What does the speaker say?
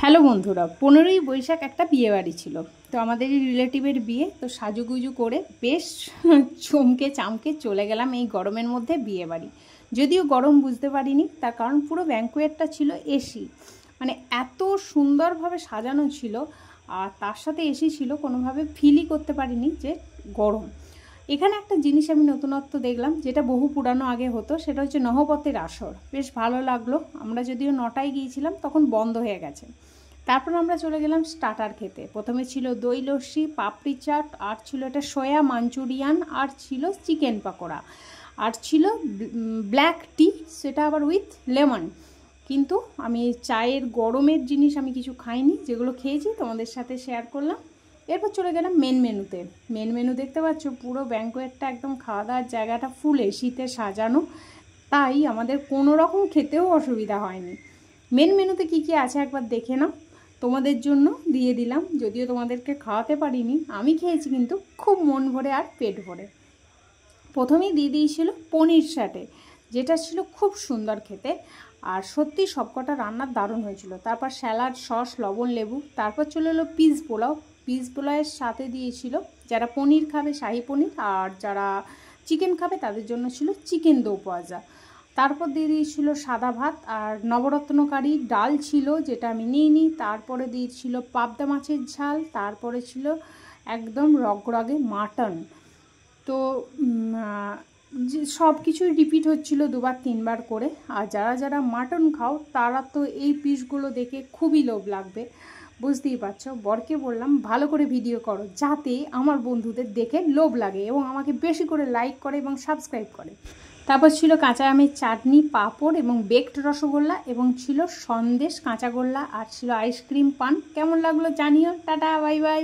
Hello বন্ধুরা, 15ই বৈশাখ একটা বিয়ে বাড়ি ছিল। তো আমাদেরই রিলেটিভের বিয়ে। তো সাজুগুজু করে বেশ চমকে চামকে চলে গেলাম এই গরমের মধ্যে বিয়ে বাড়ি। যদিও গরম বুঝতে পারিনি, তার কারণ পুরো ব্যাঙ্কোয়েটটা ছিল এসি, মানে এত সুন্দরভাবে সাজানো ছিল। আর তার সাথে এসি ছিল, কোনোভাবে ফিলই করতে পারিনি যে গরম। এখানে একটা জিনিস আমি নতুনত্ব দেখলাম, যেটা বহু পুরানো আগে হতো, সেটা হচ্ছে নহবতের আসর। বেশ ভালো লাগলো। আমরা যদিও 9টায় গিয়েছিলাম, তখন বন্ধ হয়ে গেছে। তারপর আমরা চলে গেলাম স্টার্টার খেতে। প্রথমে ছিল দই লস্যি, পাপড়ি চাট, আর ছিল এটা সয়া মাঞ্চুরিয়ান, আর ছিল চিকেন পকোড়া, আর ছিল ব্ল্যাক টি, সেটা আবার উইথ লেমন। কিন্তু আমি চায়ের গরমের জিনিস আমি কিছু খাইনি, যেগুলো খেয়েছি তোমাদের সাথে শেয়ার করলাম। এরপর চলে গেলাম মেন মেনুতে। মেন মেনু দেখতে পাচ্ছ, পুরো ব্যাঙ্কোয়েটটা একদম খাওয়া দাওয়ার জায়গাটা ফুল এসিতে সাজানো, তাই আমাদের কোনো রকম খেতেও অসুবিধা হয়নি। মেন মেনুতে কী কী আছে একবার দেখে নাও। তোমাদের জন্য দিয়ে দিলাম, যদিও তোমাদেরকে খাওয়াতে পারিনি, আমি খেয়েছি কিন্তু খুব মন ভরে আর পেট ভরে। প্রথমেই দিয়ে দিয়েছিল পনির স্যাটে, যেটা ছিল খুব সুন্দর খেতে, আর সত্যি সবকটা রান্নার দারুণ হয়েছিল। তারপর স্যালাড, সস, লবণ, লেবু। তারপর চলে এলো পিস পোলাও। পিস পোলাওয়ের সাথে দিয়েছিল, যারা পনির খাবে শাহি পনির, আর যারা চিকেন খাবে তাদের জন্য ছিল চিকেন দো পাওয়া। তারপর দিয়ে দিয়েছিল সাদা ভাত আর নবরত্ন কারি ডাল ছিল, যেটা আমি নিইনি। তারপরে দিয়েছিল পাবদা মাছের ঝাল। তারপরে ছিল একদম রগরগে মাটন। তো সব কিছুই রিপিট হচ্ছিল দুবার তিনবার করে। আর যারা যারা মাটন খাও তারা তো এই পিসগুলো দেখে খুবই লোভ লাগবে, বুঝতেই পারছো। বরকে বললাম ভালো করে ভিডিও করো, যাতে আমার বন্ধুদের দেখে লোভ লাগে এবং আমাকে বেশি করে লাইক করে এবং সাবস্ক্রাইব করে। তারপর ছিল কাঁচা আমের চাটনি, পাঁপড় এবং বেকড রসগোল্লা, এবং ছিল সন্দেশ, কাঁচাগোল্লা, আর ছিল আইসক্রিম পান। কেমন লাগলো জানিও। Tata, bye bye.